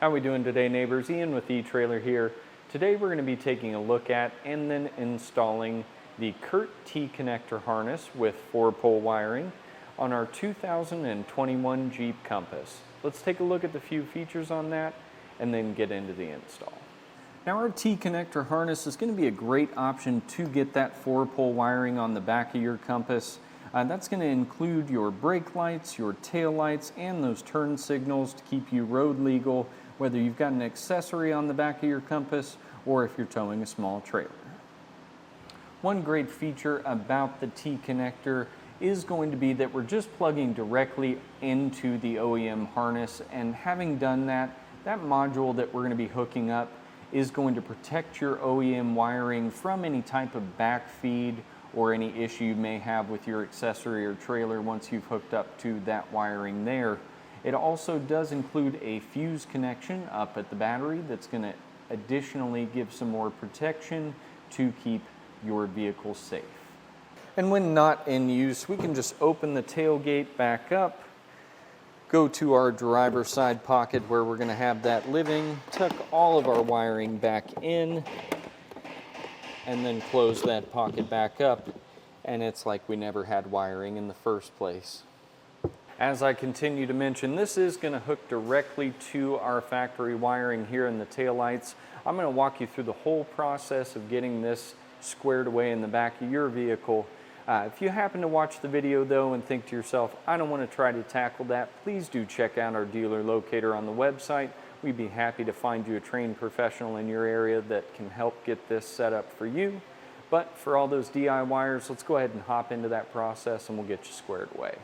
How are we doing today, neighbors? Ian with Etrailer here. Today we're going to be taking a look at and then installing the Curt T-connector harness with 4-pole wiring on our 2021 Jeep Compass. Let's take a look at the few features on that and then get into the install. Now our T-connector harness is going to be a great option to get that 4-pole wiring on the back of your Compass. That's going to include your brake lights, your tail lights, and those turn signals to keep you road legal, whether you've got an accessory on the back of your Compass or if you're towing a small trailer. One great feature about the T-connector is going to be that we're just plugging directly into the OEM harness, and having done that, that module that we're going to be hooking up is going to protect your OEM wiring from any type of backfeed or any issue you may have with your accessory or trailer once you've hooked up to that wiring there. It also does include a fuse connection up at the battery that's going to additionally give some more protection to keep your vehicle safe. And when not in use, we can just open the tailgate back up, go to our driver's side pocket where we're going to have that living, tuck all of our wiring back in, and then close that pocket back up, and it's like we never had wiring in the first place. As I continue to mention, this is going to hook directly to our factory wiring here in the taillights. I'm going to walk you through the whole process of getting this squared away in the back of your vehicle. If you happen to watch the video though and think to yourself, I don't want to try to tackle that, please do check out our dealer locator on the website. We'd be happy to find you a trained professional in your area that can help get this set up for you. But for all those DIYers, let's go ahead and hop into that process and we'll get you squared away.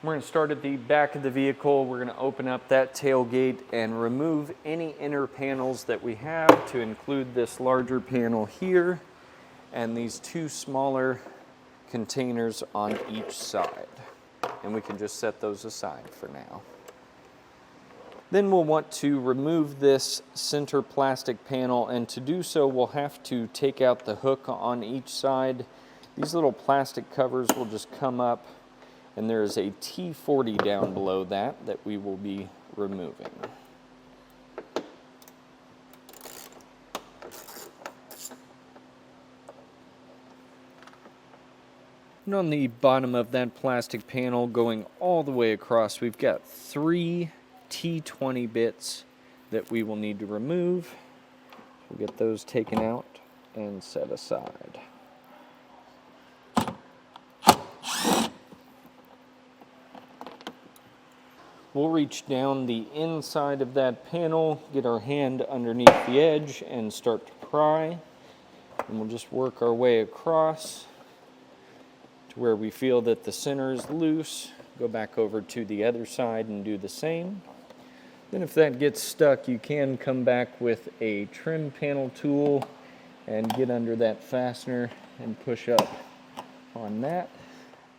We're going to start at the back of the vehicle. We're going to open up that tailgate and remove any inner panels that we have, to include this larger panel here and these two smaller containers on each side. And we can just set those aside for now. Then we'll want to remove this center plastic panel, and to do so we'll have to take out the hook on each side. These little plastic covers will just come up, and there is a T40 down below that we will be removing. And on the bottom of that plastic panel going all the way across, we've got 3 T20 bits that we will need to remove. We'll get those taken out and set aside. We'll reach down the inside of that panel, get our hand underneath the edge and start to pry. And we'll just work our way across to where we feel that the center is loose. Go back over to the other side and do the same. Then if that gets stuck, you can come back with a trim panel tool and get under that fastener and push up on that.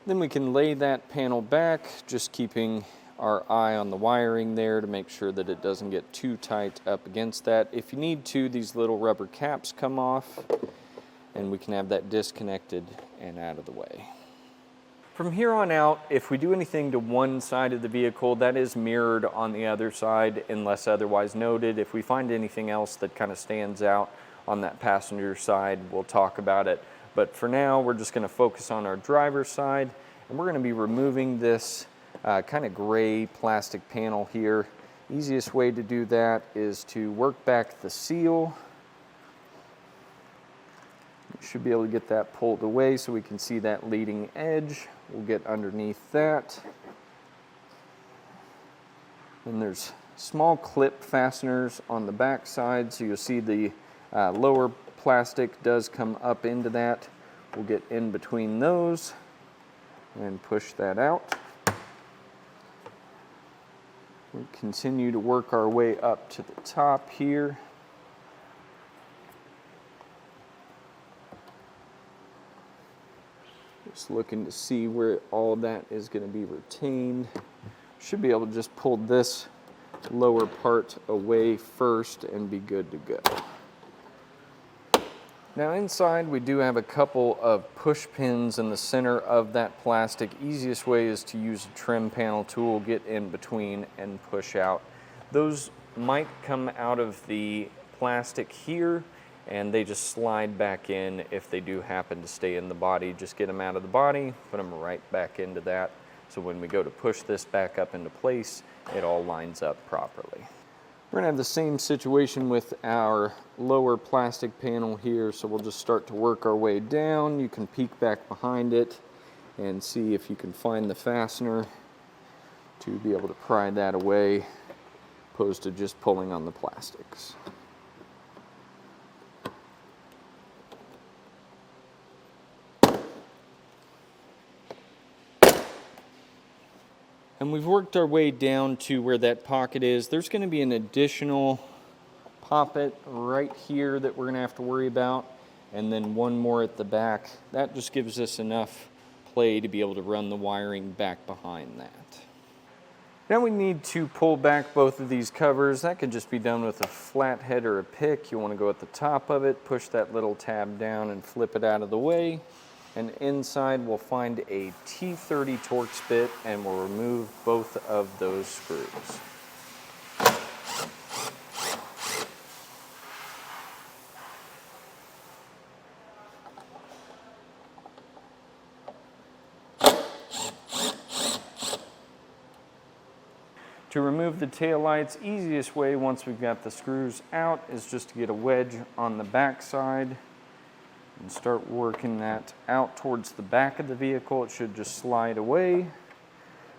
Then we can lay that panel back, just keeping our eye on the wiring there to make sure that it doesn't get too tight up against that. If you need to, these little rubber caps come off and we can have that disconnected and out of the way. From here on out, if we do anything to one side of the vehicle, that is mirrored on the other side unless otherwise noted. If we find anything else that kind of stands out on that passenger side, we'll talk about it. But for now, we're just going to focus on our driver's side, and we're going to be removing this kind of gray plastic panel here. Easiest way to do that is to work back the seal. You should be able to get that pulled away so we can see that leading edge. We'll get underneath that. And there's small clip fasteners on the back side, so you'll see the lower plastic does come up into that. We'll get in between those and push that out. We'll continue to work our way up to the top here. Just looking to see where all of that is going to be retained. Should be able to just pull this lower part away first and be good to go. Now inside we do have a couple of push pins in the center of that plastic. Easiest way is to use a trim panel tool, get in between and push out. Those might come out of the plastic here, and they just slide back in if they do happen to stay in the body. Just get them out of the body, put them right back into that. So when we go to push this back up into place, it all lines up properly. We're gonna have the same situation with our lower plastic panel here, so we'll just start to work our way down. You can peek back behind it and see if you can find the fastener to be able to pry that away, opposed to just pulling on the plastics. And we've worked our way down to where that pocket is. There's going to be an additional poppet right here that we're going to have to worry about, and then one more at the back. That just gives us enough play to be able to run the wiring back behind that. Now we need to pull back both of these covers. That could just be done with a flat head or a pick. You want to go at the top of it, push that little tab down and flip it out of the way. And inside we'll find a T30 Torx bit, and we'll remove both of those screws. To remove the taillights, easiest way once we've got the screws out is just to get a wedge on the back side and start working that out towards the back of the vehicle. It should just slide away,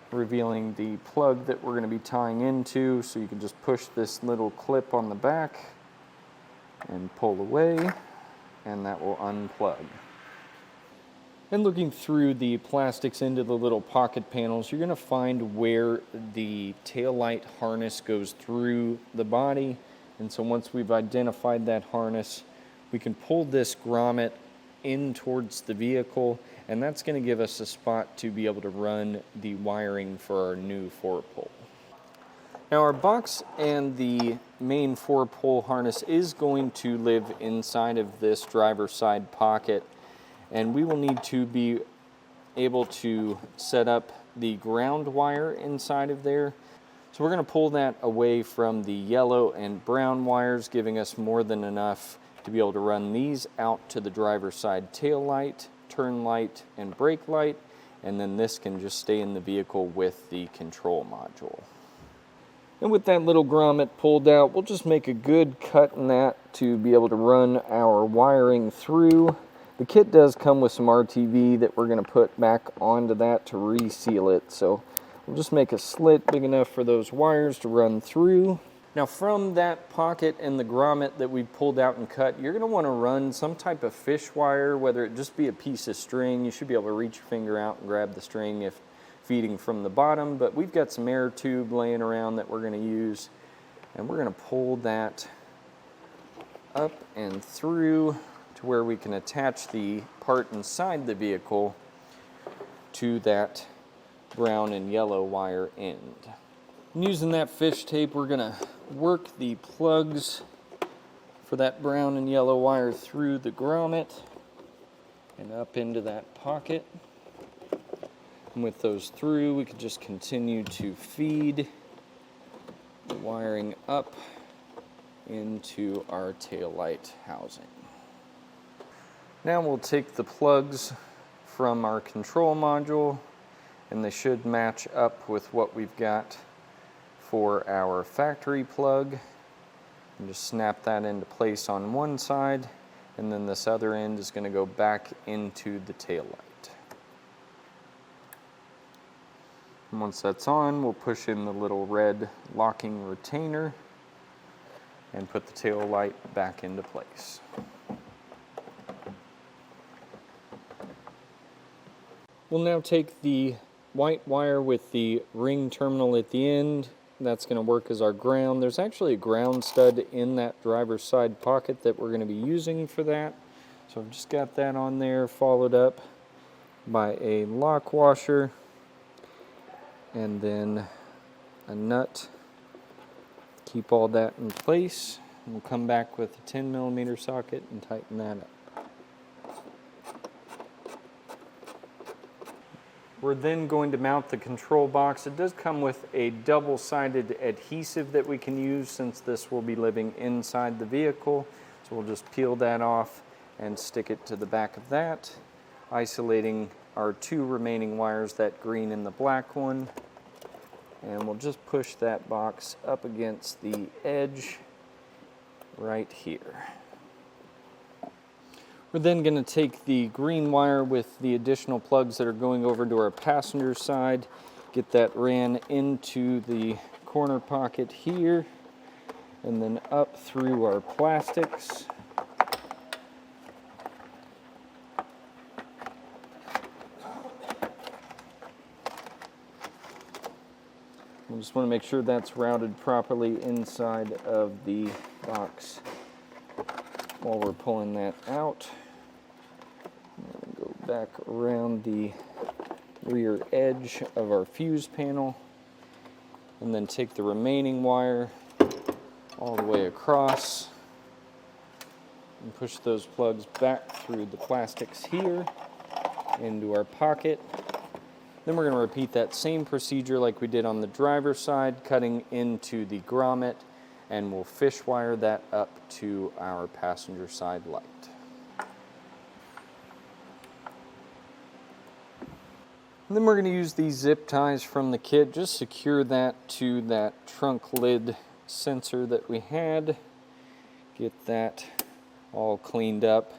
revealing the plug that we're going to be tying into. So you can just push this little clip on the back and pull away, and that will unplug. And looking through the plastics into the little pocket panels, you're going to find where the taillight harness goes through the body. And so once we've identified that harness, we can pull this grommet in towards the vehicle, and that's going to give us a spot to be able to run the wiring for our new 4-pole. Now our box and the main 4-pole harness is going to live inside of this driver's side pocket, and we will need to be able to set up the ground wire inside of there. So we're going to pull that away from the yellow and brown wires, giving us more than enough to be able to run these out to the driver's side tail light, turn light, and brake light, and then this can just stay in the vehicle with the control module. And with that little grommet pulled out, we'll just make a good cut in that to be able to run our wiring through. The kit does come with some RTV that we're going to put back onto that to reseal it, so we'll just make a slit big enough for those wires to run through. Now from that pocket and the grommet that we pulled out and cut, you're going to want to run some type of fish wire, whether it just be a piece of string. You should be able to reach your finger out and grab the string if feeding from the bottom, but we've got some air tube laying around that we're going to use, and we're going to pull that up and through to where we can attach the part inside the vehicle to that brown and yellow wire end. And using that fish tape, we're going to work the plugs for that brown and yellow wire through the grommet and up into that pocket. And with those through, we can just continue to feed the wiring up into our taillight housing. Now we'll take the plugs from our control module, and they should match up with what we've got for our factory plug, and just snap that into place on one side, and then this other end is going to go back into the tail light. And once that's on, we'll push in the little red locking retainer and put the tail light back into place. We'll now take the white wire with the ring terminal at the end. That's going to work as our ground. There's actually a ground stud in that driver's side pocket that we're going to be using for that. So I've just got that on there, followed up by a lock washer, and then a nut. Keep all that in place. And we'll come back with a 10mm socket and tighten that up. We're then going to mount the control box. It does come with a double-sided adhesive that we can use since this will be living inside the vehicle. So we'll just peel that off and stick it to the back of that, isolating our two remaining wires, that green and the black one. And we'll just push that box up against the edge right here. We're then going to take the green wire with the additional plugs that are going over to our passenger side, get that ran into the corner pocket here, and then up through our plastics. We just want to make sure that's routed properly inside of the box while we're pulling that out. Go back around the rear edge of our fuse panel and then take the remaining wire all the way across and push those plugs back through the plastics here into our pocket. Then we're going to repeat that same procedure like we did on the driver's side, cutting into the grommet, and we'll fish wire that up to our passenger side light. And then we're going to use these zip ties from the kit, just secure that to that trunk lid sensor that we had. Get that all cleaned up.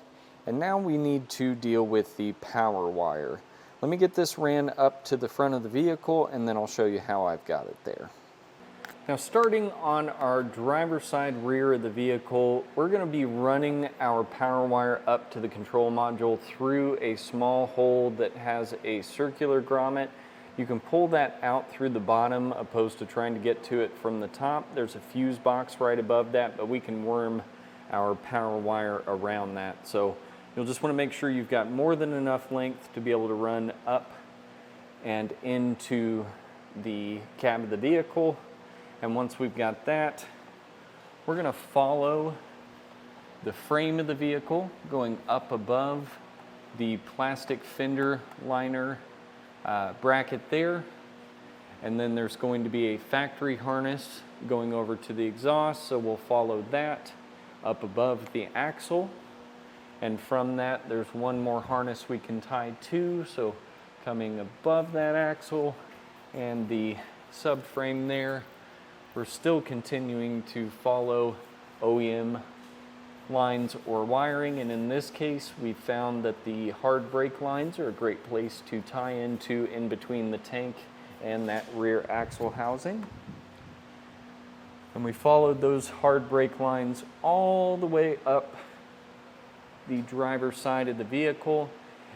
And now we need to deal with the power wire. Let me get this ran up to the front of the vehicle and then I'll show you how I've got it there. Now, starting on our driver's side rear of the vehicle, we're going to be running our power wire up to the control module through a small hole that has a circular grommet. You can pull that out through the bottom opposed to trying to get to it from the top. There's a fuse box right above that, but we can worm our power wire around that. So you'll just want to make sure you've got more than enough length to be able to run up and into the cab of the vehicle. And once we've got that, we're going to follow the frame of the vehicle going up above the plastic fender liner bracket there. And then there's going to be a factory harness going over to the exhaust, so we'll follow that up above the axle. And from that, there's one more harness we can tie to, so coming above that axle and the subframe there. We're still continuing to follow OEM lines or wiring, and in this case we found that the hard brake lines are a great place to tie into in between the tank and that rear axle housing. And we followed those hard brake lines all the way up the driver's side of the vehicle.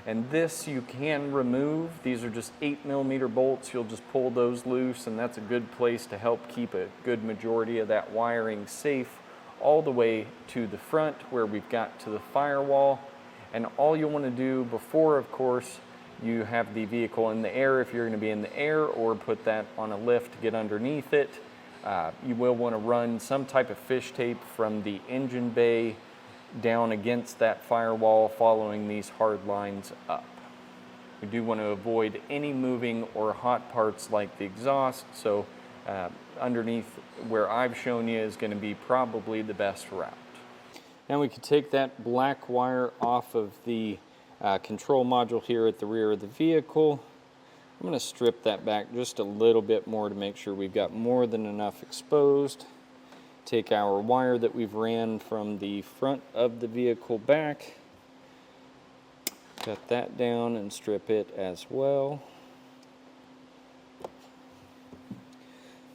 And this you can remove. These are just 8mm bolts. You'll just pull those loose, and that's a good place to help keep a good majority of that wiring safe all the way to the front where we've got to the firewall. And all you'll want to do before, of course, you have the vehicle in the air, if you're going to be in the air, or put that on a lift to get underneath it, you will want to run some type of fish tape from the engine bay down against that firewall, following these hard lines up. We do want to avoid any moving or hot parts like the exhaust, so underneath where I've shown you is going to be probably the best route. Now we can take that black wire off of the control module here at the rear of the vehicle. I'm going to strip that back just a little bit more to make sure we've got more than enough exposed. Take our wire that we've ran from the front of the vehicle back, cut that down and strip it as well.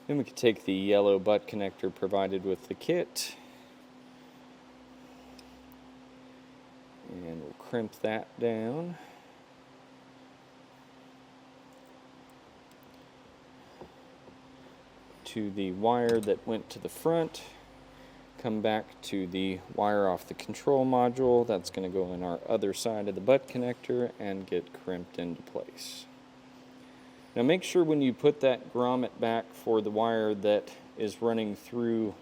Then we can take the yellow butt connector provided with the kit and we'll crimp that down. To the wire that went to the front, come back to the wire off the control module. That's going to go in our other side of the butt connector and get crimped into place. Now make sure when you put that grommet back for the wire that is running through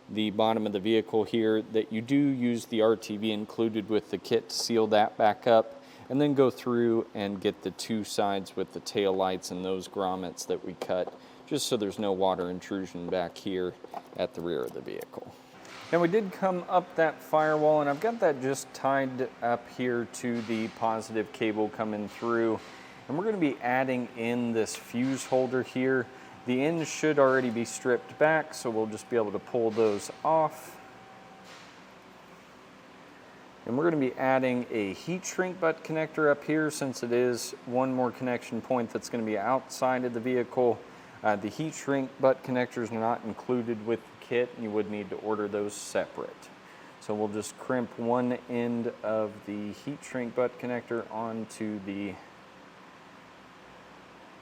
the bottom of the vehicle here that you do use the RTV included with the kit to seal that back up. and then go through and get the two sides with the tail lights and those grommets that we cut, just so there's no water intrusion back here at the rear of the vehicle. Now we did come up that firewall, and I've got that just tied up here to the positive cable coming through. And we're going to be adding in this fuse holder here. The ends should already be stripped back, so we'll just be able to pull those off. And we're going to be adding a heat shrink butt connector up here, since it is one more connection point that's going to be outside of the vehicle. The heat shrink butt connectors are not included with the kit, and you would need to order those separate. So we'll just crimp one end of the heat shrink butt connector onto the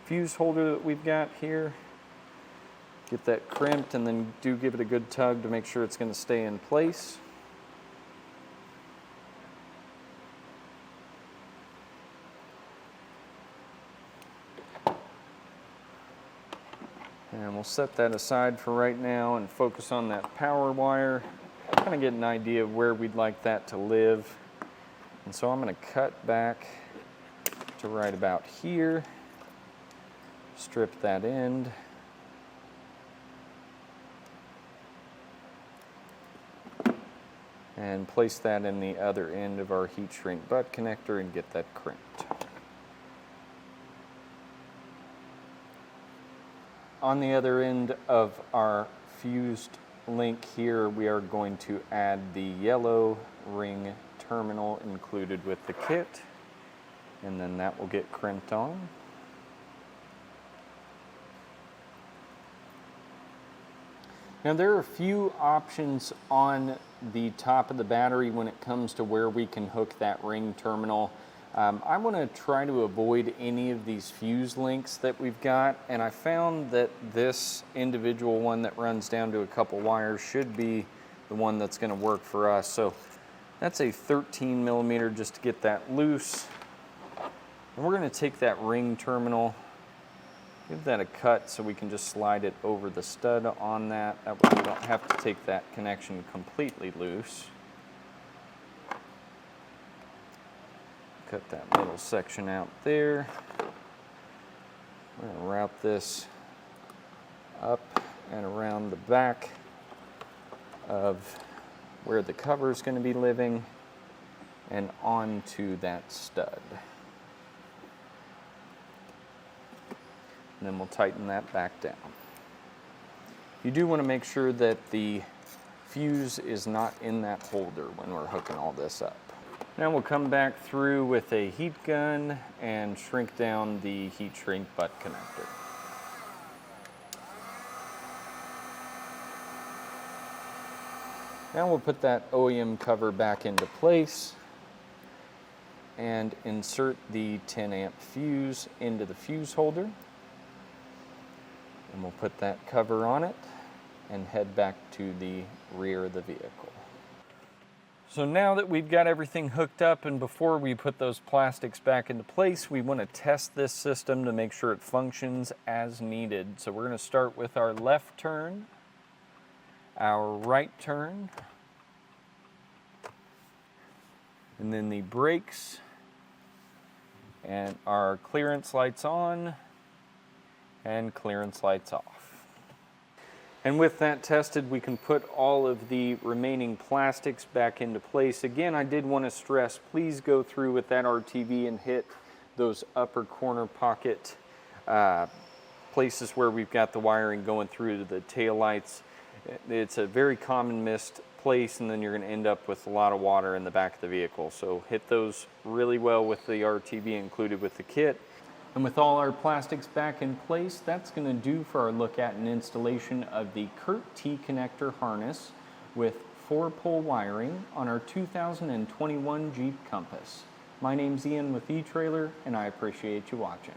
fuse holder that we've got here. Get that crimped, and then do give it a good tug to make sure it's going to stay in place. And we'll set that aside for right now and focus on that power wire. Kind of get an idea of where we'd like that to live. And so I'm going to cut back to right about here. Strip that end. And place that in the other end of our heat shrink butt connector and get that crimped. On the other end of our fused link here, we are going to add the yellow ring terminal included with the kit, and then that will get crimped on. Now there are a few options on the top of the battery when it comes to where we can hook that ring terminal. I want to try to avoid any of these fuse links that we've got, and I found that this individual one that runs down to a couple wires should be the one that's going to work for us. So that's a 13 millimeter just to get that loose. And we're going to take that ring terminal, give that a cut so we can just slide it over the stud on that. That way we don't have to take that connection completely loose. Cut that middle section out there. We're going to route this up and around the back of where the cover is going to be living and onto that stud. And then we'll tighten that back down. You do want to make sure that the fuse is not in that holder when we're hooking all this up. Now we'll come back through with a heat gun and shrink down the heat shrink butt connector. Now we'll put that OEM cover back into place and insert the 10 amp fuse into the fuse holder. And we'll put that cover on it and head back to the rear of the vehicle. So now that we've got everything hooked up, and before we put those plastics back into place, we want to test this system to make sure it functions as needed. So we're going to start with our left turn, our right turn, and then the brakes, and our clearance lights on and clearance lights off. And with that tested, we can put all of the remaining plastics back into place. Again, I did want to stress, please go through with that RTV and hit those upper corner pocket places where we've got the wiring going through to the tail lights. It's a very common missed place, and then you're going to end up with a lot of water in the back of the vehicle. So hit those really well with the RTV included with the kit. And with all our plastics back in place, that's going to do for our look at an installation of the Curt T-connector harness with 4-pole wiring on our 2021 Jeep Compass. My name's Ian with Etrailer, and I appreciate you watching.